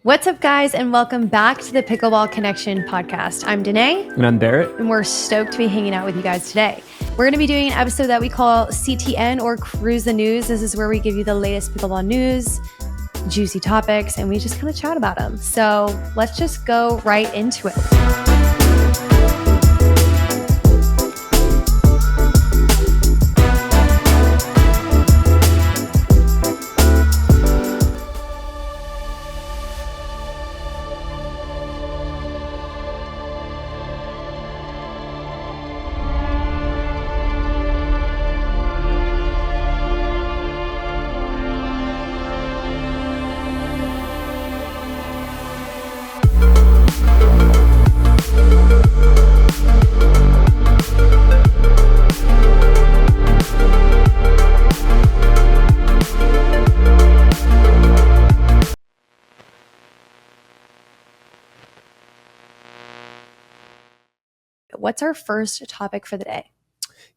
What's up, guys, and welcome back to the Pickleball Connection podcast. I'm Danea. And I'm Barrett. And we're stoked to be hanging out with you guys today. We're going to be doing an episode that we call CTN, or Cruise the News. This is where we give you the latest pickleball news, juicy topics, and we just kind of chat about them. So let's just go right into it. What's our first topic for the day?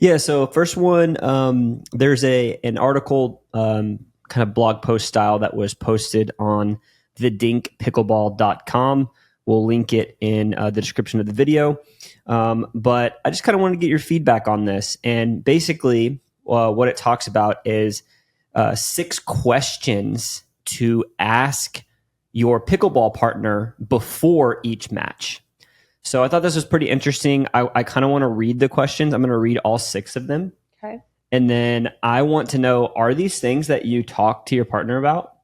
Yeah, so first one, there's an article, kind of blog post style that was posted on the dinkpickleball.com. We'll link it in the description of the video. But I just kind of want to get your feedback on this. And basically, what it talks about is 6 questions to ask your pickleball partner before each match. So I thought this was pretty interesting. I kind of want to read the questions. I'm going to read all 6 of them. Okay. And then I want to know, are these things that you talk to your partner about?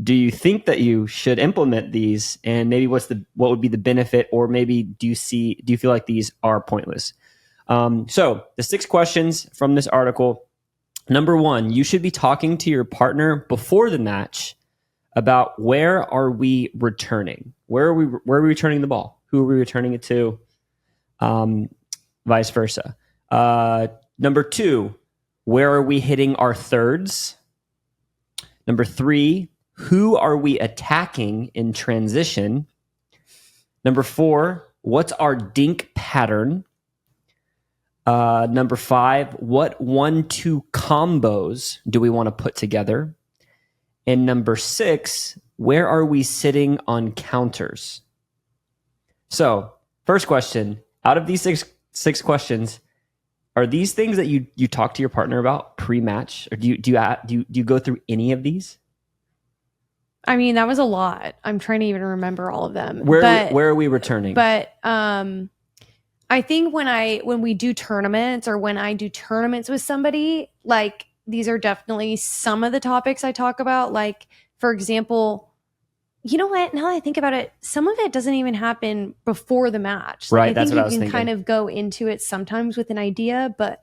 Do you think that you should implement these? And maybe what would be the benefit? Or maybe do you feel like these are pointless? So the 6 questions from this article. Number 1, you should be talking to your partner before the match about where are we returning? Where are we returning the ball? Who are we returning it to? Vice versa. Number 2, where are we hitting our thirds? Number 3, who are we attacking in transition? Number 4, what's our dink pattern? Number 5, what 1-2 combos do we want to put together? And number 6, where are we sitting on counters? So, first question, out of these six questions, are these things that you talk to your partner about pre-match, or do you go through any of these? I mean, that was a lot. I'm trying to even remember all of them. Where are we returning? But I think when we do tournaments, or when I do tournaments with somebody, like, these are definitely some of the topics I talk about. Like, for example, you know what? Now that I think about it, some of it doesn't even happen before the match. Right, I that's think what I was you can thinking. kind of go into it sometimes with an idea, but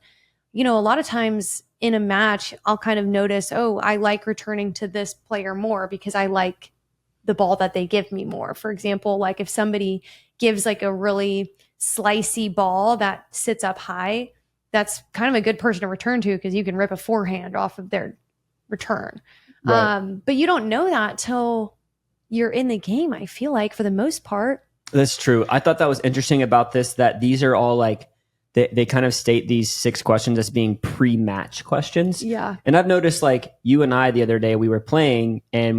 a lot of times in a match, I'll kind of notice, oh, I like returning to this player more because I like the ball that they give me more. For example, like if somebody gives like a really slicey ball that sits up high, that's kind of a good person to return to because you can rip a forehand off of their return. Right. But you don't know that till you're in the game, I feel like, for the most part. That's true. I thought that was interesting about this, that these are all like, they kind of state these 6 questions as being pre-match questions. Yeah. And I've noticed, like, you and I the other day, we were playing a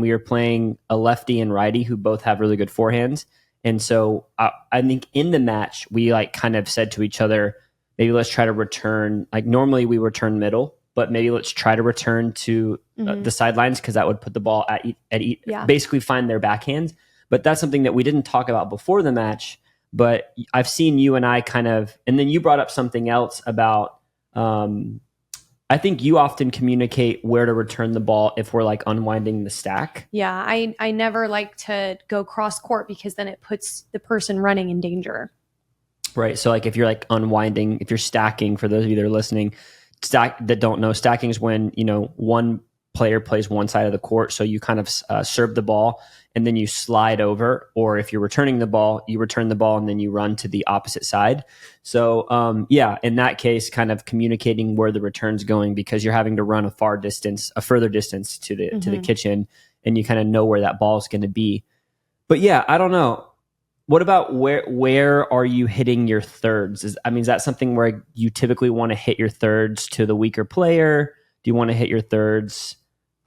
lefty and righty who both have really good forehands. And so I think in the match, we like kind of said to each other, maybe let's try to return, like normally we return middle, but maybe let's try to return to the sidelines because that would put the ball basically find their backhands. But that's something that we didn't talk about before the match. But I've seen you and I kind of, and then you brought up something else about, I think you often communicate where to return the ball if we're like unwinding the stack. Yeah, I never like to go cross court because then it puts the person running in danger. Right. So like if you're like unwinding, if you're stacking, for those of you that are listening, that don't know, stacking is when, one player plays one side of the court. So you kind of serve the ball and then you slide over. Or if you're returning the ball, you return the ball and then you run to the opposite side. So in that case, kind of communicating where the return's going, because you're having to run a further distance to the kitchen, and you kind of know where that ball is going to be. But yeah, I don't know. What about where are you hitting your thirds? Is that something where you typically want to hit your thirds to the weaker player? Do you want to hit your thirds?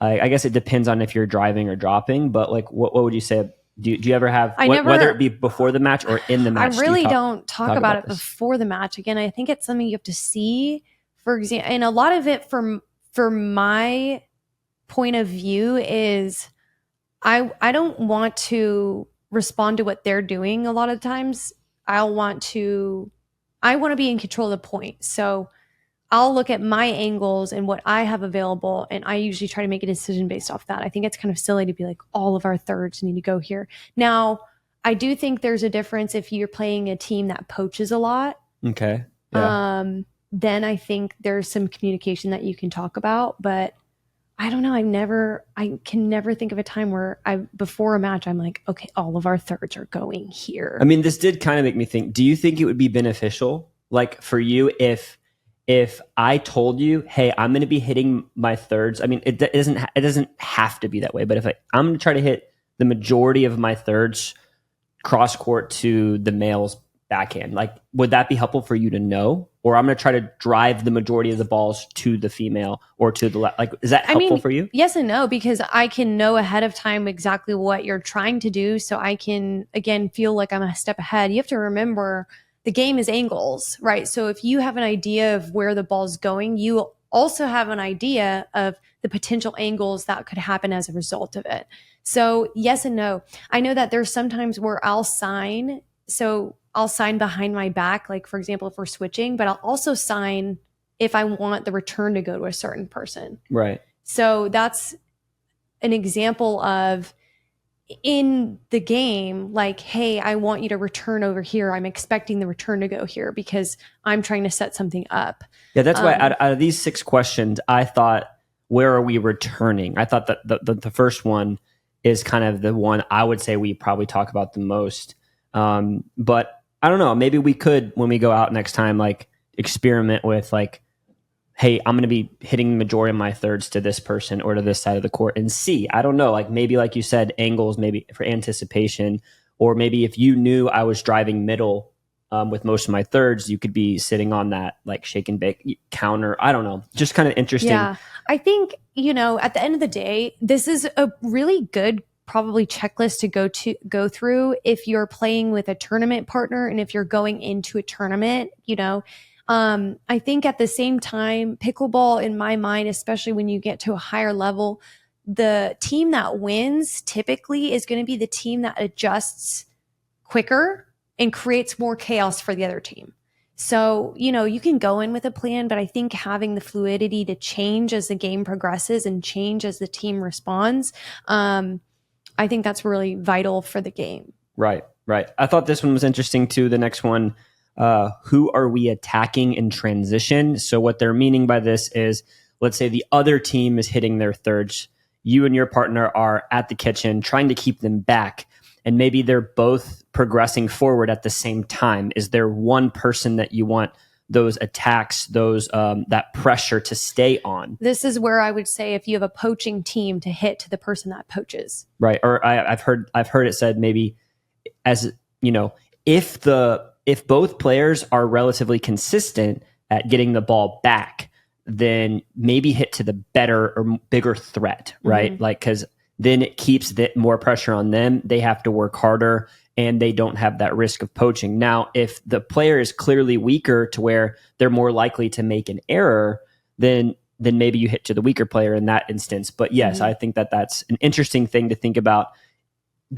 I guess it depends on if you're driving or dropping, but like, what would you say Do you ever have, I never, whether it be before the match or in the match? I really don't talk about it this? before the match. Again, I think it's something you have to see. For example, and a lot of it for my point of view is I don't want to respond to what they're doing a lot of times. I want to be in control of the point. So I'll look at my angles and what I have available, and I usually try to make a decision based off that. I think it's kind of silly to be like, all of our thirds need to go here. Now, I do think there's a difference if you're playing a team that poaches a lot. Okay. Yeah. Then I think there's some communication that you can talk about, but I don't know. I can never think of a time where before a match, I'm like, okay, all of our thirds are going here. I mean, this did kind of make me think, do you think it would be beneficial, like for you, if I told you, hey, I'm going to be hitting my thirds? I mean, it doesn't have to be that way, but if I'm going to try to hit the majority of my thirds cross court to the male's backhand, like, would that be helpful for you to know? Or I'm going to try to drive the majority of the balls to the female or to the left. Like, is that helpful for you? Yes and no, because I can know ahead of time exactly what you're trying to do. So I can, again, feel like I'm a step ahead. You have to remember the game is angles, right? So if you have an idea of where the ball's going, you also have an idea of the potential angles that could happen as a result of it. So yes and no. I know that there's sometimes where I'll sign. So I'll sign behind my back, like for example, if we're switching, but I'll also sign if I want the return to go to a certain person. Right. So that's an example of in the game, like, hey, I want you to return over here. I'm expecting the return to go here because I'm trying to set something up. Yeah, that's why out of these 6 questions, I thought, where are we returning? I thought that the first one is kind of the one I would say we probably talk about the most. But I don't know, maybe we could, when we go out next time, like experiment with like, hey, I'm going to be hitting the majority of my thirds to this person or to this side of the court and see. I don't know, like maybe like you said, angles, maybe for anticipation, or maybe if you knew I was driving middle with most of my thirds, you could be sitting on that like shake and bake counter. I don't know, just kind of interesting. Yeah, I think, at the end of the day, this is a really good probably checklist to go through if you're playing with a tournament partner and if you're going into a tournament. I think at the same time, pickleball, in my mind, especially when you get to a higher level, the team that wins typically is going to be the team that adjusts quicker and creates more chaos for the other team. So, you can go in with a plan, but I think having the fluidity to change as the game progresses and change as the team responds, I think that's really vital for the game. Right. I thought this one was interesting too. The next one, who are we attacking in transition? So what they're meaning by this is, let's say the other team is hitting their thirds. You and your partner are at the kitchen trying to keep them back, and maybe they're both progressing forward at the same time. Is there one person that you want those attacks, that pressure to stay on? This is where I would say if you have a poaching team, to hit to the person that poaches. Right. Or I've heard it said maybe, as if both players are relatively consistent at getting the ball back, then maybe hit to the better or bigger threat, right? Mm-hmm. Like, because then it keeps more pressure on them. They have to work harder and they don't have that risk of poaching. Now, if the player is clearly weaker to where they're more likely to make an error, then maybe you hit to the weaker player in that instance. But yes, I think that's an interesting thing to think about.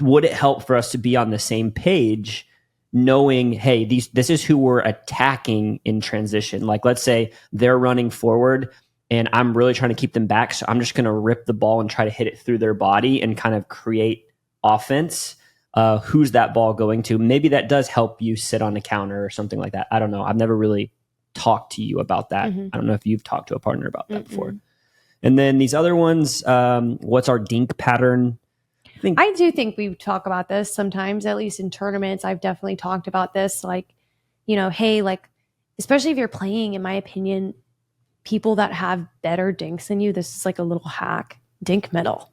Would it help for us to be on the same page, knowing, hey, this is who we're attacking in transition? Like, let's say they're running forward and I'm really trying to keep them back, so I'm just going to rip the ball and try to hit it through their body and kind of create offense. Who's that ball going to? Maybe that does help you sit on a counter or something like that. I don't know. I've never really talked to you about that. Mm-hmm. I don't know if you've talked to a partner about that before. And then these other ones, what's our dink pattern? I do think we talk about this sometimes, at least in tournaments. I've definitely talked about this. Like, hey, like, especially if you're playing, in my opinion, people that have better dinks than you, this is like a little hack. Dink middle.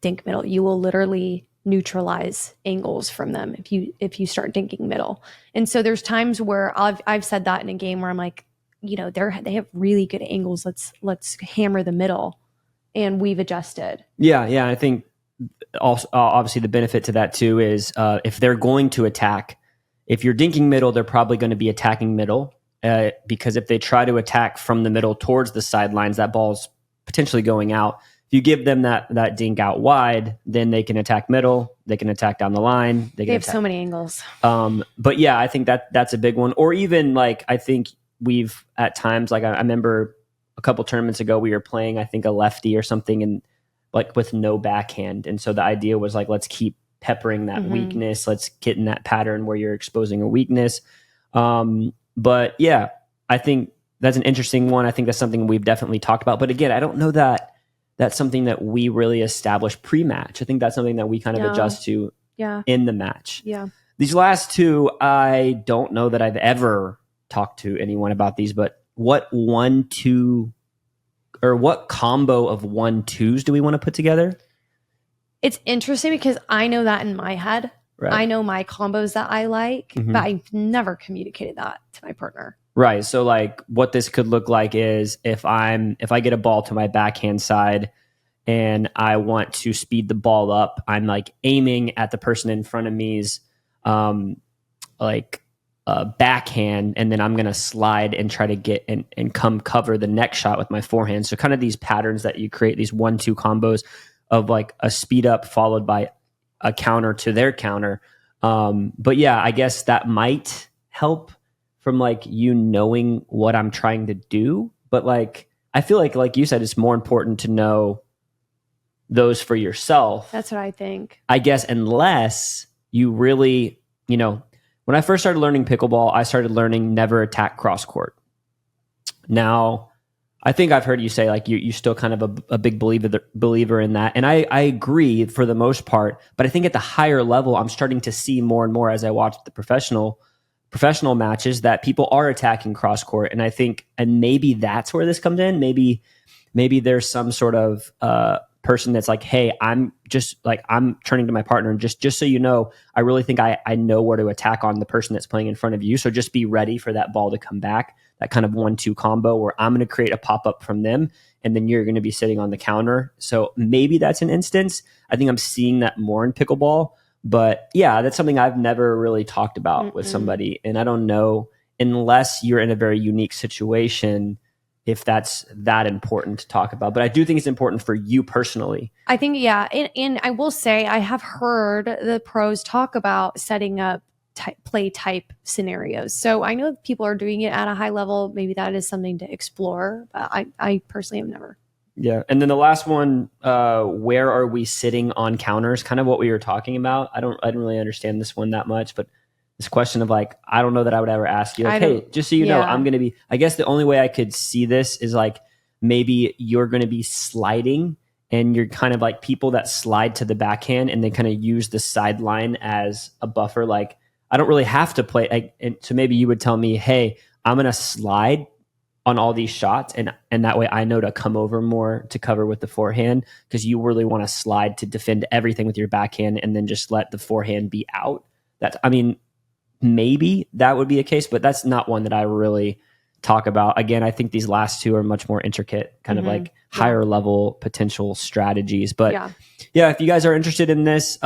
You will literally neutralize angles from them if you start dinking middle. And so there's times where I've said that in a game where I'm like, they have really good angles. Let's hammer the middle, and we've adjusted. Yeah, I think also obviously the benefit to that too is if they're going to attack, if you're dinking middle, they're probably going to be attacking middle because if they try to attack from the middle towards the sidelines, that ball's potentially going out. If you give them that dink out wide, then they can attack middle, they can attack down the line. They have so many angles. But yeah, I think that's a big one. Or even like, I think we've at times, like I remember a couple tournaments ago, we were playing, I think a lefty or something, and like with no backhand. And so the idea was like, let's keep peppering that weakness. Let's get in that pattern where you're exposing a weakness. But yeah, I think that's an interesting one. I think that's something we've definitely talked about. But again, I don't know that that's something that we really establish pre-match. I think that's something that we kind of adjust to in the match. Yeah. These last two, I don't know that I've ever talked to anyone about these, but what 1-2 or what combo of 1-2s do we want to put together? It's interesting because I know that in my head. Right. I know my combos that I like, but I've never communicated that to my partner. Right. So like what this could look like is if I get a ball to my backhand side and I want to speed the ball up, I'm like aiming at the person in front of me's backhand, and then I'm going to slide and try to get and come cover the next shot with my forehand. So kind of these patterns that you create, these 1-2 combos of like a speed up followed by a counter to their counter. But yeah, I guess that might help from like you knowing what I'm trying to do. But like, I feel like you said, it's more important to know those for yourself. That's what I think. I guess unless you really, when I first started learning pickleball, I started learning never attack cross court. Now, I think I've heard you say like you're still kind of a big believer in that. And I agree for the most part, but I think at the higher level, I'm starting to see more and more as I watch the professional matches that people are attacking cross court. And I think, and maybe that's where this comes in. Maybe there's some sort of person that's like, hey, I'm turning to my partner and just so you know, I really think I know where to attack on the person that's playing in front of you. So just be ready for that ball to come back, that kind of 1-2 combo where I'm going to create a pop-up from them and then you're going to be sitting on the counter. So maybe that's an instance. I think I'm seeing that more in pickleball. But yeah, that's something I've never really talked about with somebody. And I don't know, unless you're in a very unique situation, if that's that important to talk about. But I do think it's important for you personally. I think, yeah. And I will say, I have heard the pros talk about setting up play type scenarios. So I know people are doing it at a high level. Maybe that is something to explore. But I personally have never. Yeah. And then the last one, where are we sitting on counters? Kind of what we were talking about. I didn't really understand this one that much, but this question of like, I don't know that I would ever ask you, like, hey, just so you know, I'm going to be, I guess the only way I could see this is like, maybe you're going to be sliding and you're kind of like people that slide to the backhand and they kind of use the sideline as a buffer. Like, I don't really have to play. And so maybe you would tell me, hey, I'm going to slide on all these shots. And that way I know to come over more to cover with the forehand, because you really want to slide to defend everything with your backhand and then just let the forehand be out. Maybe that would be a case, but that's not one that I really talk about. Again, I think these last two are much more intricate, kind of like higher level potential strategies. But yeah, if you guys are interested in this,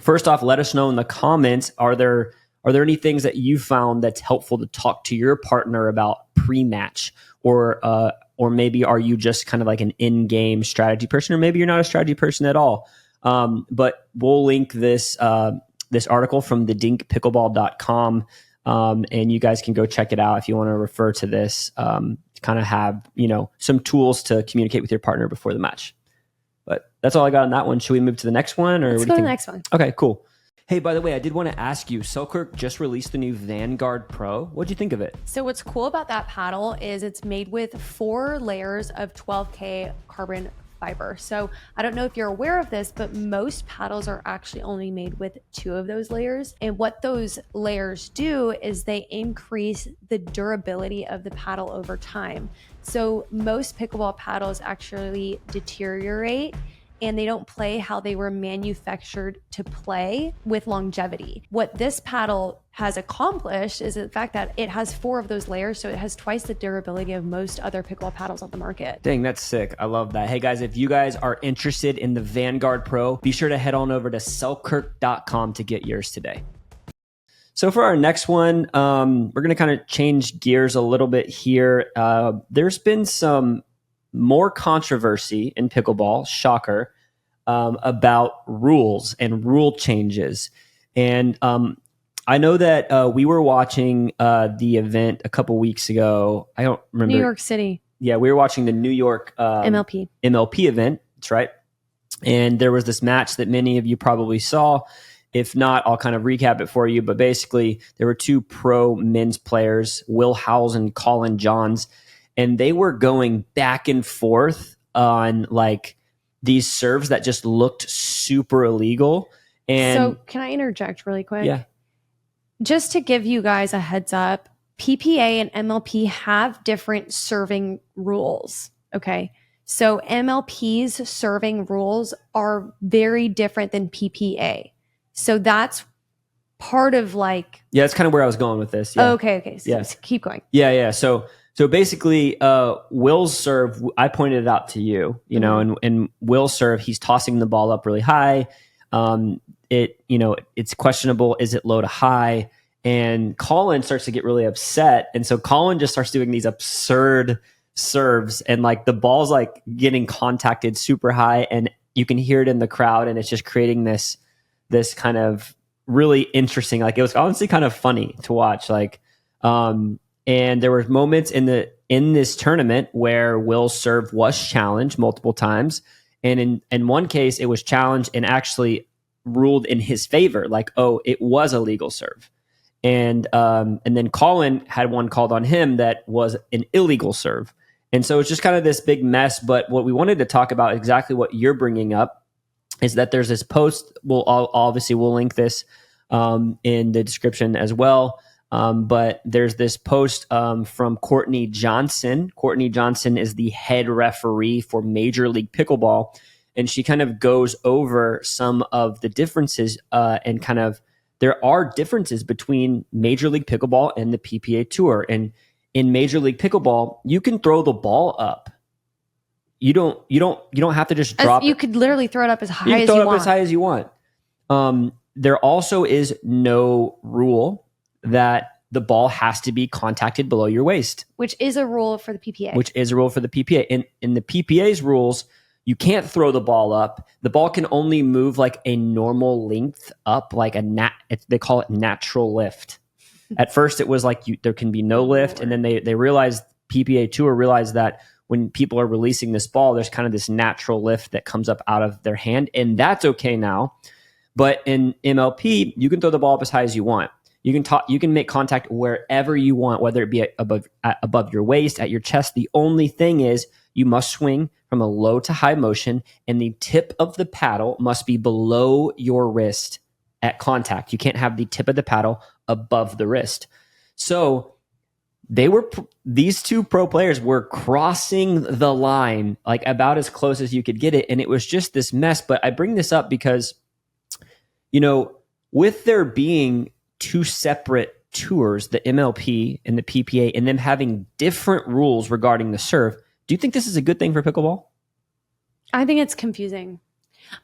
first off, let us know in the comments. Are there any things that you found that's helpful to talk to your partner about pre-match, or maybe are you just kind of like an in-game strategy person, or maybe you're not a strategy person at all. But we'll link this article from the dinkpickleball.com. And you guys can go check it out if you want to refer to this, to kind of have, some tools to communicate with your partner before the match. But that's all I got on that one. Should we move to the next one? Or Let's go to the next one. Okay, cool. Hey, by the way, I did want to ask you, Selkirk just released the new Vanguard Pro. What'd you think of it? So what's cool about that paddle is it's made with 4 layers of 12K carbon fiber. So I don't know if you're aware of this, but most paddles are actually only made with 2 of those layers. And what those layers do is they increase the durability of the paddle over time. So most pickleball paddles actually deteriorate and they don't play how they were manufactured to play with longevity. What this paddle has accomplished is the fact that it has 4 of those layers, so it has twice the durability of most other pickleball paddles on the market. Dang, that's sick. I love that. Hey guys, if you guys are interested in the Vanguard Pro, be sure to head on over to selkirk.com to get yours today. So for our next one, we're going to kind of change gears a little bit here. There's been some more controversy in pickleball, shocker, about rules and rule changes. And I know that we were watching the event a couple weeks ago. I don't remember. New York City. Yeah, we were watching the New York MLP event. That's right. And there was this match that many of you probably saw. If not, I'll kind of recap it for you. But basically, there were 2 pro men's players, Will Howells and Colin Johns, and they were going back and forth on like these serves that just looked super illegal. And so can I interject really quick? Yeah. Just to give you guys a heads up, PPA and MLP have different serving rules. Okay. So MLP's serving rules are very different than PPA. So that's part of like... Yeah, that's kind of where I was going with this. Yeah. Oh, okay. So keep going. Yeah. So basically, Will's serve, I pointed it out to you, you know, and Will's serve, he's tossing the ball up really high. It's questionable. Is it low to high? And Colin starts to get really upset. And so Colin just starts doing these absurd serves, and like the ball's like getting contacted super high, and you can hear it in the crowd, and it's just creating this kind of really interesting, like it was honestly kind of funny to watch. Like, and there were moments in this tournament where Will's serve was challenged multiple times. And in one case it was challenged and actually ruled in his favor. Like, oh, it was a legal serve. And then Colin had one called on him that was an illegal serve. And so it's just kind of this big mess. But what we wanted to talk about, exactly what you're bringing up, is that there's this post. We'll link this in the description as well. But there's this post from Courtney Johnson. Courtney Johnson is the head referee for Major League Pickleball. And she kind of goes over some of the differences and kind of, there are differences between Major League Pickleball and the PPA Tour. And in Major League Pickleball, you can throw the ball up. You don't have to just drop it. You could literally throw it up as high as you want. You can throw it up as high as you want. There also is no rule that the ball has to be contacted below your waist, which is a rule for the PPA. In the PPA's rules, you can't throw the ball up. The ball can only move like a normal length up, like they call it natural lift. At first, it was like there can be no lift, and then they realized, PPA Tour realized that when people are releasing this ball, there's kind of this natural lift that comes up out of their hand, and that's okay now. But in MLP, you can throw the ball up as high as you want. You can make contact wherever you want, whether it be above your waist, at your chest. The only thing is you must swing from a low to high motion, and the tip of the paddle must be below your wrist at contact. You can't have the tip of the paddle above the wrist. So these 2 pro players were crossing the line like about as close as you could get it, and it was just this mess. But I bring this up because, with there being 2 separate tours, the MLP and the PPA, and them having different rules regarding the serve, do you think this is a good thing for pickleball? I think it's confusing.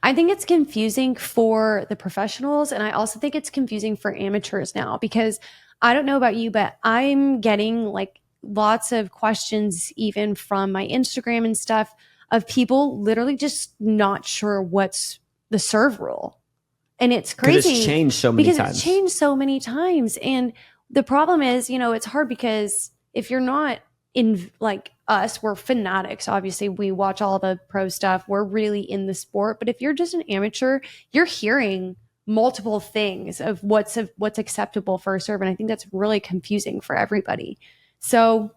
I think it's confusing for the professionals, and I also think it's confusing for amateurs now, because I don't know about you, but I'm getting like lots of questions, even from my Instagram and stuff, of people literally just not sure what's the serve rule. And it's crazy. It's changed so many times. Because it's changed so many times. And the problem is, it's hard because if you're not in, like us, we're fanatics. Obviously, we watch all the pro stuff. We're really in the sport. But if you're just an amateur, you're hearing multiple things of what's acceptable for a serve. And I think that's really confusing for everybody. So,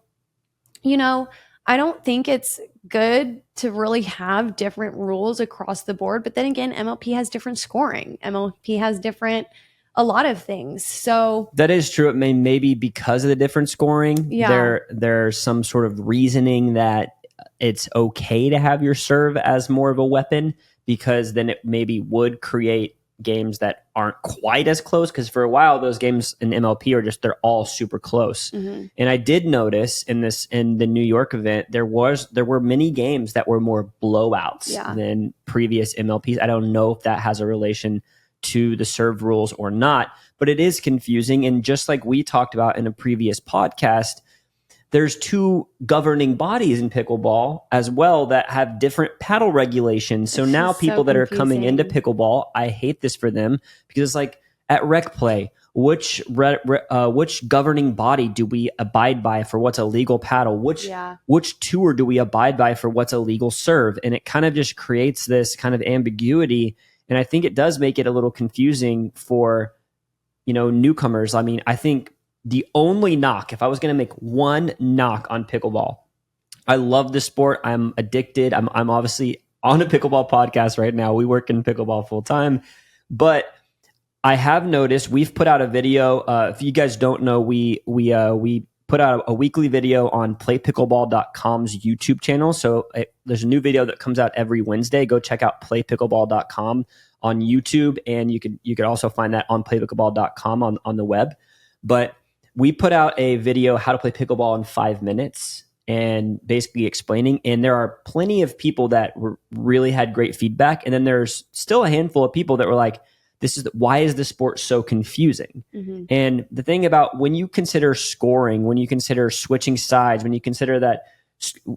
I don't think it's good to really have different rules across the board. But then again, MLP has different scoring. MLP has a lot of things. So that is true. It maybe because of the different scoring, there's some sort of reasoning that it's okay to have your serve as more of a weapon because then it maybe would create games that aren't quite as close, because for a while those games in MLP are just, they're all super close. Mm-hmm. And I did notice in the New York event there were many games that were more blowouts than previous MLPs. I don't know if that has a relation to the serve rules or not, but it is confusing. And just like we talked about in a previous podcast, there's two governing bodies in pickleball as well that have different paddle regulations. So now people that are coming into pickleball, I hate this for them, because it's like at rec play, which governing body do we abide by for what's a legal paddle? Which tour do we abide by for what's a legal serve? And it kind of just creates this kind of ambiguity. And I think it does make it a little confusing for, newcomers. I mean, I think the only knock, if I was going to make one knock on pickleball, I love the sport. I'm addicted. I'm obviously on a pickleball podcast right now. We work in pickleball full time, but I have noticed we've put out a video. If you guys don't know, we put out a weekly video on playpickleball.com's YouTube channel. So there's a new video that comes out every Wednesday. Go check out playpickleball.com on YouTube, and you could also find that on playpickleball.com on the web. But we put out a video, how to play pickleball in 5 minutes, and basically explaining. And there are plenty of people that really had great feedback. And then there's still a handful of people that were like, why is the sport so confusing? Mm-hmm. And the thing about when you consider scoring, when you consider switching sides, when you consider that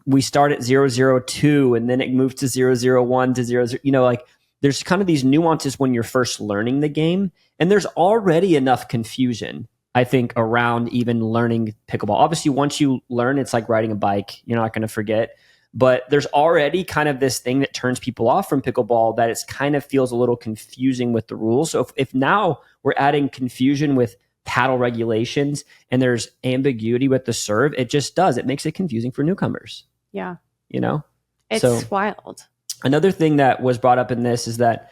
we start at 0-0-2 and then it moves to 0-0-1 to 0-0, there's kind of these nuances when you're first learning the game. And there's already enough confusion, I think, around even learning pickleball. Obviously, once you learn, it's like riding a bike. You're not going to forget. But there's already kind of this thing that turns people off from pickleball, that it's kind of feels a little confusing with the rules. So if now we're adding confusion with paddle regulations and there's ambiguity with the serve, it just does. It makes it confusing for newcomers. Yeah. It's wild. Another thing that was brought up in this is that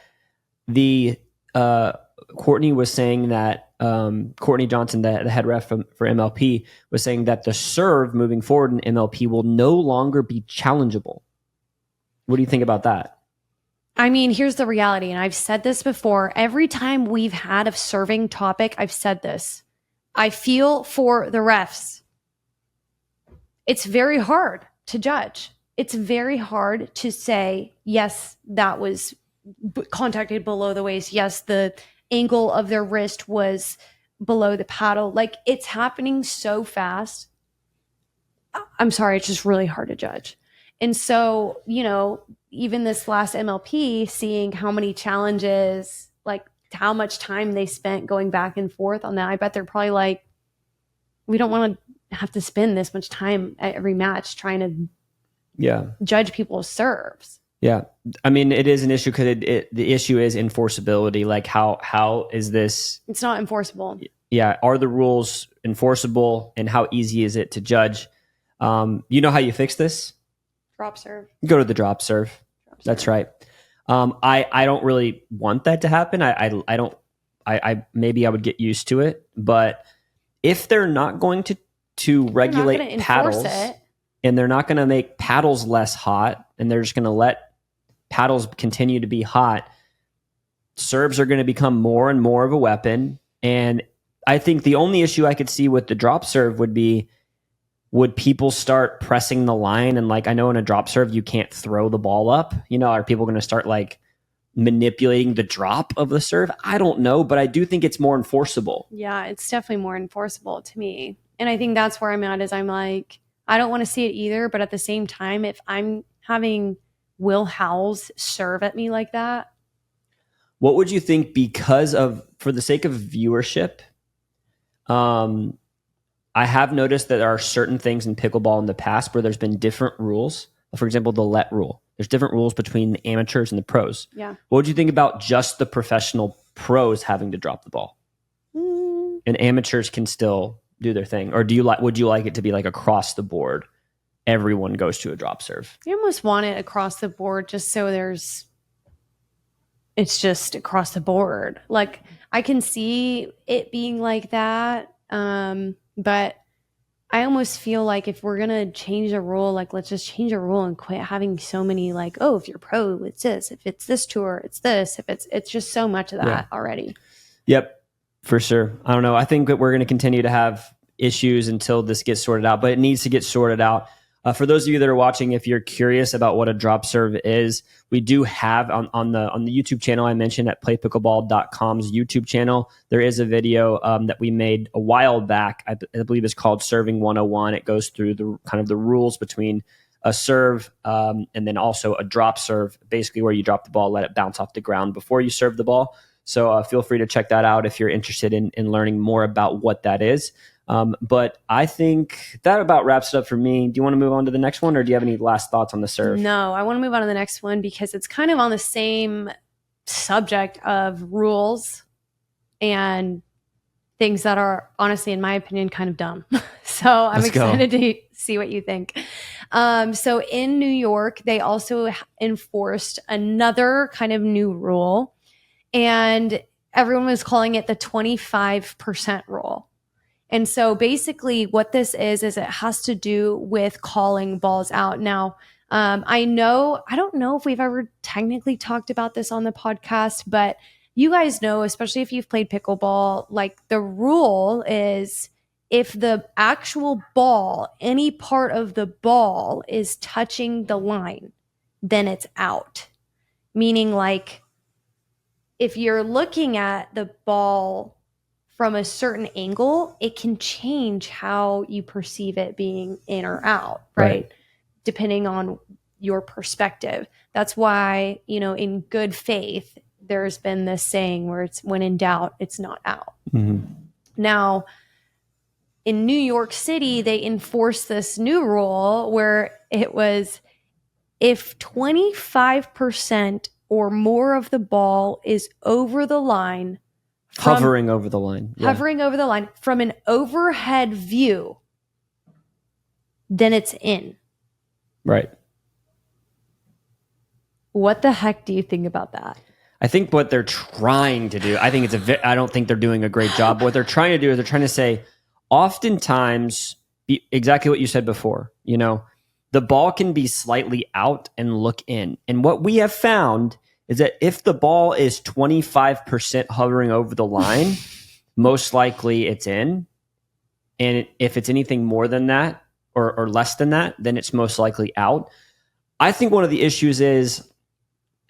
Courtney was saying that Courtney Johnson, the head ref for MLP, was saying that the serve moving forward in MLP will no longer be challengeable. What do you think about that? I mean, here's the reality, and I've said this before. Every time we've had a serving topic, I've said this. I feel for the refs. It's very hard to judge. It's very hard to say, yes, that was contacted below the waist. Yes, the angle of their wrist was below the paddle. It's happening so fast. I'm sorry, it's just really hard to judge. And so, even this last MLP, seeing how many challenges, how much time they spent going back and forth on that, I bet they're probably we don't want to have to spend this much time at every match trying to judge people's serves. Yeah. I mean, it is an issue because the issue is enforceability. How is this? It's not enforceable. Yeah. Are the rules enforceable, and how easy is it to judge? How you fix this? Drop serve. Go to the drop serve. That's right. I don't really want that to happen. I maybe I would get used to it, but if they're not going to regulate paddles, and they're not going to make paddles less hot, and they're just going to let paddles continue to be hot, serves are going to become more and more of a weapon. And I think the only issue I could see with the drop serve would be, would people start pressing the line? And I know in a drop serve, you can't throw the ball up. Are people going to start manipulating the drop of the serve? I don't know, but I do think it's more enforceable. Yeah, it's definitely more enforceable to me. And I think that's where I'm at, is I'm I don't want to see it either. But at the same time, if I'm having Will Howells serve at me like that. What would you think, for the sake of viewership? I have noticed that there are certain things in pickleball in the past where there's been different rules. For example, the let rule. There's different rules between the amateurs and the pros. Yeah. What would you think about just the professional pros having to drop the ball? And amateurs can still do their thing? Or would you like it to be across the board? Everyone goes to a drop serve. You almost want it across the board, just so it's just across the board. I can see it being like that. But I almost feel like if we're gonna change a rule, like let's just change a rule and quit having so many like, oh, if you're pro, it's this. If it's this tour, it's this. If it's just so much of that already. Yep, for sure. I don't know. I think that we're going to continue to have issues until this gets sorted out, but it needs to get sorted out. For those of you that are watching, if you're curious about what a drop serve is, we do have on the YouTube channel I mentioned at playpickleball.com's YouTube channel, there is a video that we made a while back. I believe it's called Serving 101. It goes through the kind of the rules between a serve and then also a drop serve, basically where you drop the ball, let it bounce off the ground before you serve the ball. So feel free to check that out if you're interested in learning more about what that is. But I think that about wraps it up for me. Do you want to move on to the next one, or do you have any last thoughts on the serve? No, I want to move on to the next one because it's kind of on the same subject of rules and things that are honestly, in my opinion, kind of dumb. So I'm excited to see what you think. So in New York, they also enforced another kind of new rule, and everyone was calling it the 25% rule. And so basically what this is it has to do with calling balls out. Now, I don't know if we've ever technically talked about this on the podcast, but you guys know, especially if you've played pickleball, like the rule is if the actual ball, any part of the ball is touching the line, then it's out. Meaning like if you're looking at the ball from a certain angle, it can change how you perceive it being in or out, right? Depending on your perspective. That's why, in good faith, there's been this saying where it's when in doubt, it's not out. Mm-hmm. Now, in New York City, they enforced this new rule where it was if 25% or more of the ball is over the line, hovering over the line. Yeah. Hovering over the line from an overhead view, then it's in. Right. What the heck do you think about that? I think what they're trying to do, I don't think they're doing a great job. What they're trying to do is they're trying to say, oftentimes, exactly what you said before, the ball can be slightly out and look in. And what we have found is that if the ball is 25% hovering over the line, most likely it's in. And if it's anything more than that or less than that, then it's most likely out. I think one of the issues is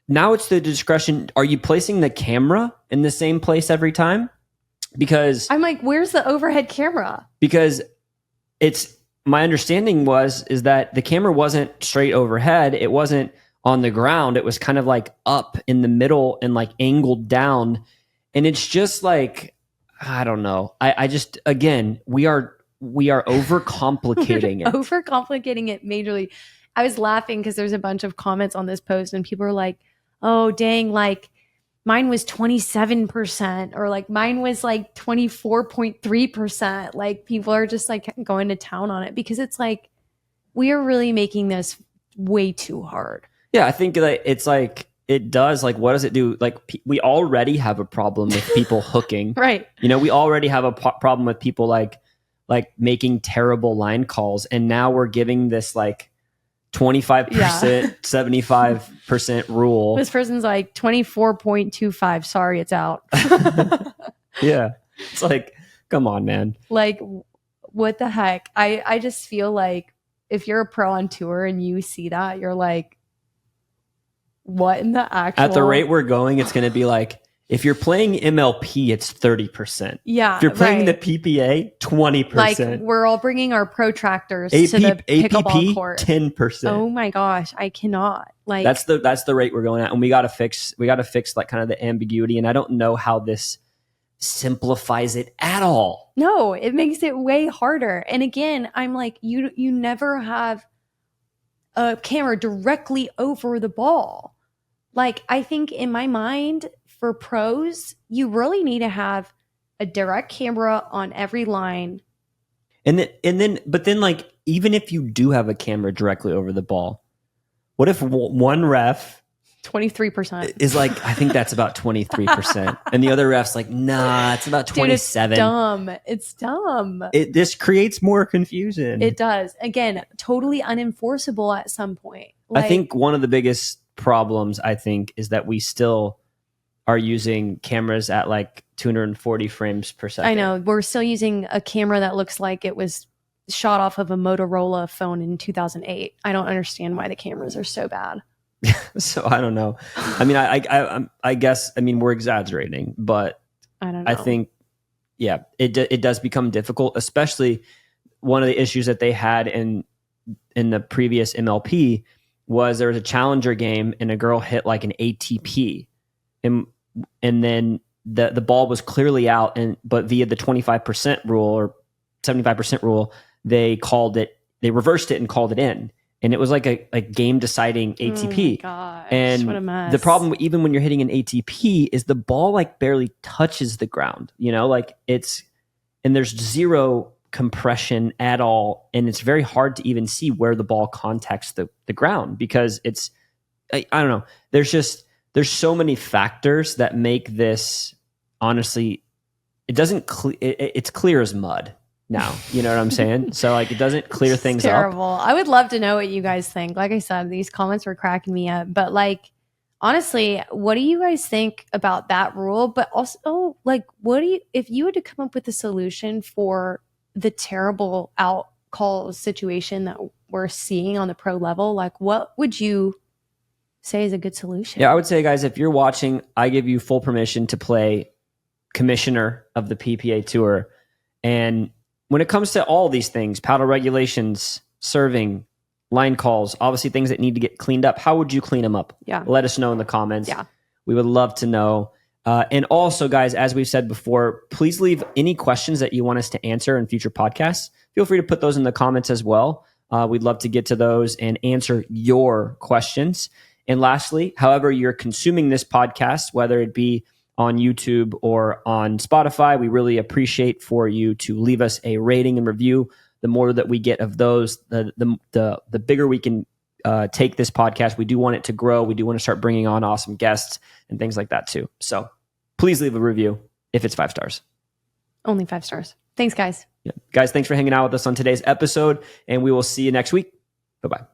now it's the discretion. Are you placing the camera in the same place every time? Because I'm like, where's the overhead camera? Because my understanding is that the camera wasn't straight overhead. It wasn't on the ground. It was kind of like up in the middle and like angled down. And it's just like, I don't know. I just, again, we are overcomplicating it. Overcomplicating it majorly. I was laughing because there's a bunch of comments on this post and people are like, oh, dang, like mine was 27% or like mine was like 24.3%. Like people are just like going to town on it because it's like, we are really making this way too hard. Yeah, I think that it's like it does. Like, what does it do? Like, we already have a problem with people hooking, right? We already have a problem with people like making terrible line calls, and now we're giving this like 25%, 75% rule. This person's like 24.25. Sorry, it's out. Yeah, it's like, come on, man. Like, what the heck? I just feel like if you're a pro on tour and you see that, you're like, what in the actual... At the rate we're going, it's going to be like, if you're playing MLP, it's 30%. Yeah, if you're playing the PPA, 20%. Like, we're all bringing our protractors to the pickleball court. 10%. Oh my gosh, I cannot. Like, that's the rate we're going at, and we got to fix like kind of the ambiguity. And I don't know how this simplifies it at all. No, it makes it way harder. And again, I'm like, you never have a camera directly over the ball. Like, I think in my mind, for pros, you really need to have a direct camera on every line. But then, like, even if you do have a camera directly over the ball, what if one ref 23%. is like, I think that's about 23%. And the other ref's like, nah, it's about 27. Dude, it's dumb. It's dumb. This creates more confusion. It does. Again, totally unenforceable at some point. I think one of the biggest problems, is that we still are using cameras at like 240 frames per second. I know. We're still using a camera that looks like it was shot off of a Motorola phone in 2008. I don't understand why the cameras are so bad. So I don't know. I mean, I guess, we're exaggerating, but I don't know. I think, yeah, it does become difficult, especially one of the issues that they had in the previous MLP was there was a challenger game and a girl hit like an ATP, and then the ball was clearly out, but via the 25% rule or 75% rule, they reversed it and called it in. And it was like a game deciding ATP. Oh my gosh, and what a mess. The problem, even when you're hitting an ATP, is the ball like barely touches the ground, and there's zero compression at all. And it's very hard to even see where the ball contacts the ground because I don't know. There's so many factors that make this, honestly, it's clear as mud now. You know what I'm saying? So like it doesn't clear things terrible. up. I would love to know what you guys think. Like I said, these comments were cracking me up. But like, honestly, what do you guys think about that rule? But also, like, if you had to come up with a solution for the terrible out call situation that we're seeing on the pro level, like what would you say is a good solution? Yeah, I would say, guys, if you're watching, I give you full permission to play commissioner of the PPA Tour. And when it comes to all these things, paddle regulations, serving, line calls, obviously things that need to get cleaned up, how would you clean them up? Yeah. Let us know in the comments. Yeah. We would love to know. And also, guys, as we've said before, please leave any questions that you want us to answer in future podcasts. Feel free to put those in the comments as well. We'd love to get to those and answer your questions. And lastly, however you're consuming this podcast, whether it be on YouTube or on Spotify, we really appreciate for you to leave us a rating and review. The more that we get of those, the bigger we can take this podcast. We do want it to grow. We do want to start bringing on awesome guests and things like that too. So please leave a review if it's 5 stars. Only 5 stars. Thanks, guys. Yeah. Guys, thanks for hanging out with us on today's episode, and we will see you next week. Bye-bye.